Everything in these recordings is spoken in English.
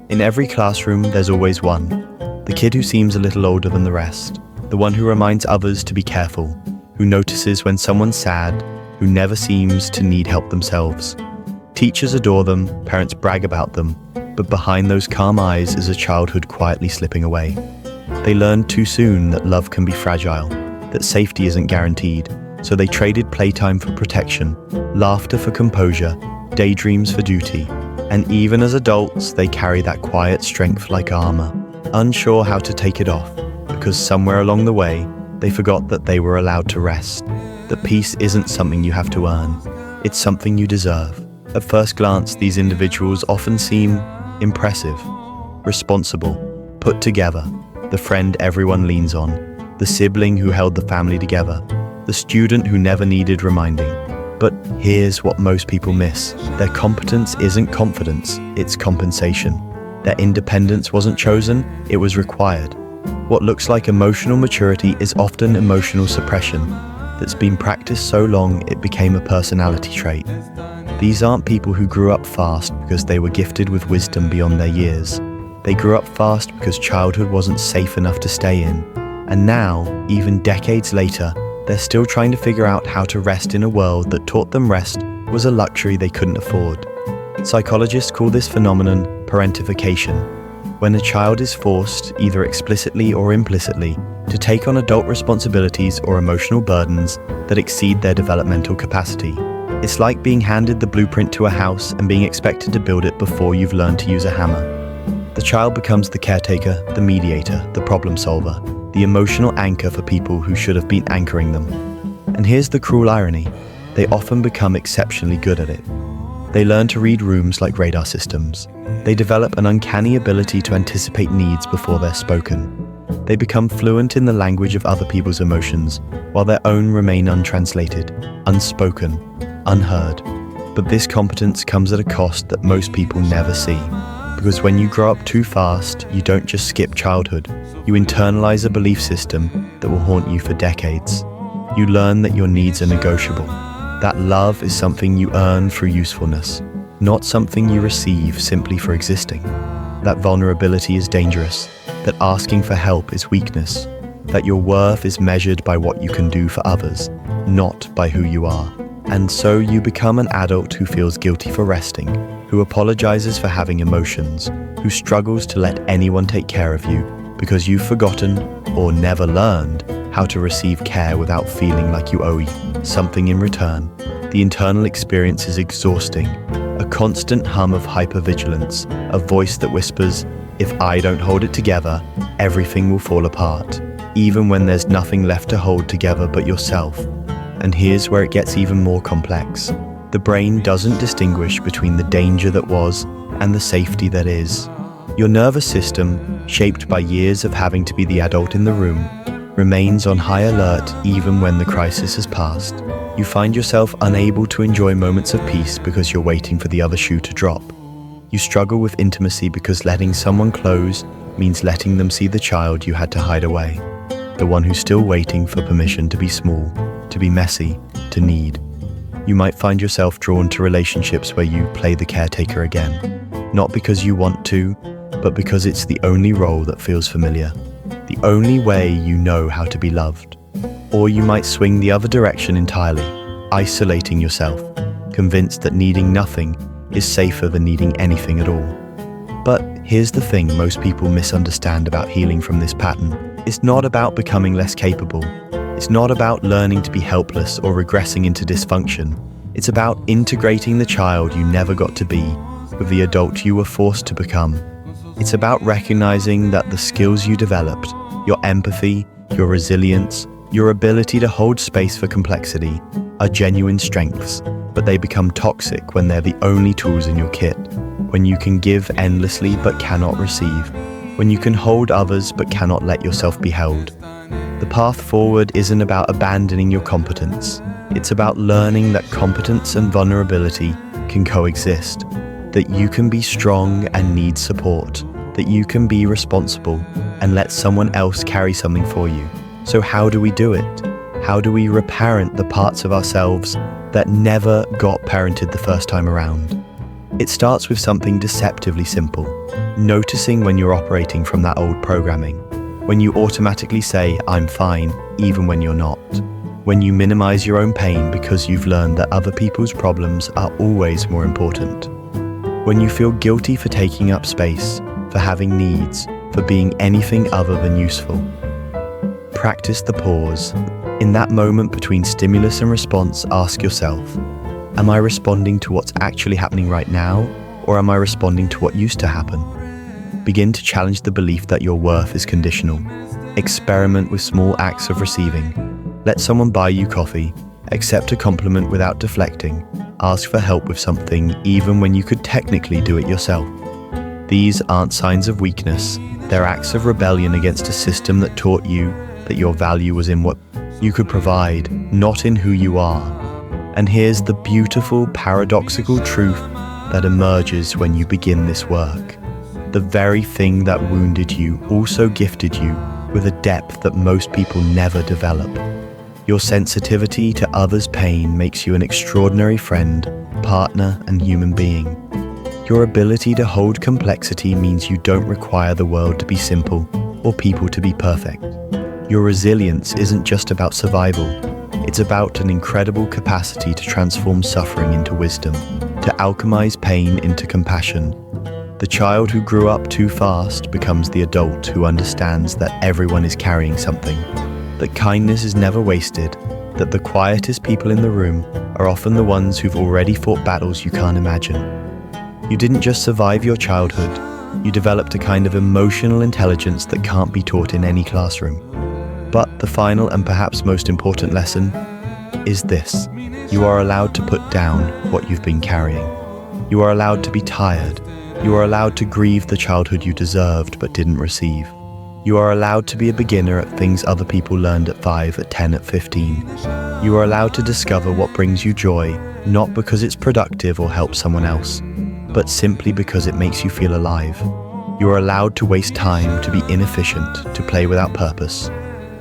In every classroom, there's always one. The kid who seems a little older than the rest. The one who reminds others to be careful, who notices when someone's sad, who never seems to need help themselves. Teachers adore them, parents brag about them, but behind those calm eyes is a childhood quietly slipping away. They learned too soon that love can be fragile, that safety isn't guaranteed, so they traded playtime for protection, laughter for composure, daydreams for duty. And even as adults, they carry that quiet strength like armor, unsure how to take it off, because somewhere along the way, they forgot that they were allowed to rest, that peace isn't something you have to earn, it's something you deserve. At first glance, these individuals often seem impressive, responsible, put together, the friend everyone leans on, the sibling who held the family together, the student who never needed reminding. But here's what most people miss. Their competence isn't confidence, it's compensation. Their independence wasn't chosen, it was required. What looks like emotional maturity is often emotional suppression that's been practiced so long it became a personality trait. These aren't people who grew up fast because they were gifted with wisdom beyond their years. They grew up fast because childhood wasn't safe enough to stay in. And now, even decades later, they're still trying to figure out how to rest in a world that taught them rest was a luxury they couldn't afford. Psychologists call this phenomenon parentification, when a child is forced, either explicitly or implicitly, to take on adult responsibilities or emotional burdens that exceed their developmental capacity. It's like being handed the blueprint to a house and being expected to build it before you've learned to use a hammer. The child becomes the caretaker, the mediator, the problem solver, the emotional anchor for people who should have been anchoring them. And here's the cruel irony. They often become exceptionally good at it. They learn to read rooms like radar systems. They develop an uncanny ability to anticipate needs before they're spoken. They become fluent in the language of other people's emotions, while their own remain untranslated, unspoken, unheard. But this competence comes at a cost that most people never see. Because when you grow up too fast, you don't just skip childhood. You internalize a belief system that will haunt you for decades. You learn that your needs are negotiable, that love is something you earn through usefulness, not something you receive simply for existing, that vulnerability is dangerous, that asking for help is weakness, that your worth is measured by what you can do for others, not by who you are. And so you become an adult who feels guilty for resting, who apologizes for having emotions, who struggles to let anyone take care of you because you've forgotten or never learned how to receive care without feeling like you owe something in return. The internal experience is exhausting, a constant hum of hypervigilance, a voice that whispers, if I don't hold it together, everything will fall apart, even when there's nothing left to hold together but yourself. And here's where it gets even more complex. The brain doesn't distinguish between the danger that was and the safety that is. Your nervous system, shaped by years of having to be the adult in the room, remains on high alert even when the crisis has passed. You find yourself unable to enjoy moments of peace because you're waiting for the other shoe to drop. You struggle with intimacy because letting someone close means letting them see the child you had to hide away, the one who's still waiting for permission to be small, to be messy, to need. You might find yourself drawn to relationships where you play the caretaker again, not because you want to, but because it's the only role that feels familiar, the only way you know how to be loved. Or you might swing the other direction entirely, isolating yourself, convinced that needing nothing is safer than needing anything at all. But here's the thing most people misunderstand about healing from this pattern. It's not about becoming less capable. It's not about learning to be helpless or regressing into dysfunction. It's about integrating the child you never got to be with the adult you were forced to become. It's about recognizing that the skills you developed, your empathy, your resilience, your ability to hold space for complexity, are genuine strengths, but they become toxic when they're the only tools in your kit, when you can give endlessly but cannot receive, when you can hold others but cannot let yourself be held. The path forward isn't about abandoning your competence. It's about learning that competence and vulnerability can coexist, that you can be strong and need support, that you can be responsible and let someone else carry something for you. So how do we do it? How do we reparent the parts of ourselves that never got parented the first time around? It starts with something deceptively simple, noticing when you're operating from that old programming, when you automatically say, "I'm fine," even when you're not, when you minimize your own pain because you've learned that other people's problems are always more important, when you feel guilty for taking up space, for having needs, for being anything other than useful. Practice the pause. In that moment between stimulus and response, ask yourself, am I responding to what's actually happening right now, or am I responding to what used to happen? Begin to challenge the belief that your worth is conditional. Experiment with small acts of receiving. Let someone buy you coffee, accept a compliment without deflecting, ask for help with something even when you could technically do it yourself. These aren't signs of weakness, they're acts of rebellion against a system that taught you that your value was in what you could provide, not in who you are. And here's the beautiful, paradoxical truth that emerges when you begin this work. The very thing that wounded you also gifted you with a depth that most people never develop. Your sensitivity to others' pain makes you an extraordinary friend, partner, and human being. Your ability to hold complexity means you don't require the world to be simple or people to be perfect. Your resilience isn't just about survival, it's about an incredible capacity to transform suffering into wisdom, to alchemize pain into compassion. The child who grew up too fast becomes the adult who understands that everyone is carrying something, that kindness is never wasted, that the quietest people in the room are often the ones who've already fought battles you can't imagine. You didn't just survive your childhood, you developed a kind of emotional intelligence that can't be taught in any classroom. But the final and perhaps most important lesson is this: you are allowed to put down what you've been carrying. You are allowed to be tired. You are allowed to grieve the childhood you deserved but didn't receive. You are allowed to be a beginner at things other people learned at 5, at 10, at 15. You are allowed to discover what brings you joy, not because it's productive or helps someone else, but simply because it makes you feel alive. You are allowed to waste time, to be inefficient, to play without purpose.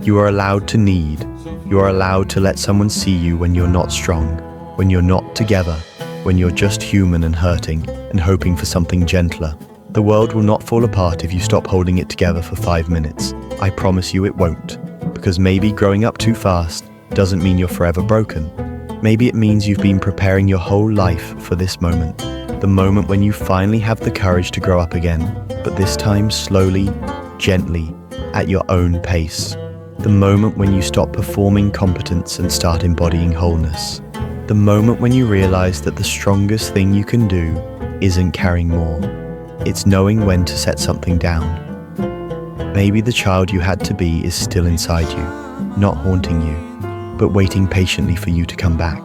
You are allowed to need. You are allowed to let someone see you when you're not strong, when you're not together, when you're just human and hurting and hoping for something gentler. The world will not fall apart if you stop holding it together for 5 minutes. I promise you it won't. Because maybe growing up too fast doesn't mean you're forever broken. Maybe it means you've been preparing your whole life for this moment. The moment when you finally have the courage to grow up again, but this time slowly, gently, at your own pace. The moment when you stop performing competence and start embodying wholeness. The moment when you realize that the strongest thing you can do isn't carrying more. It's knowing when to set something down. Maybe the child you had to be is still inside you, not haunting you, but waiting patiently for you to come back.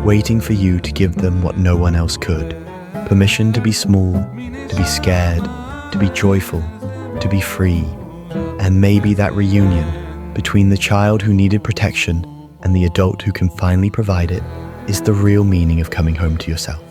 Waiting for you to give them what no one else could. Permission to be small, to be scared, to be joyful, to be free. And maybe that reunion between the child who needed protection and the adult who can finally provide it is the real meaning of coming home to yourself.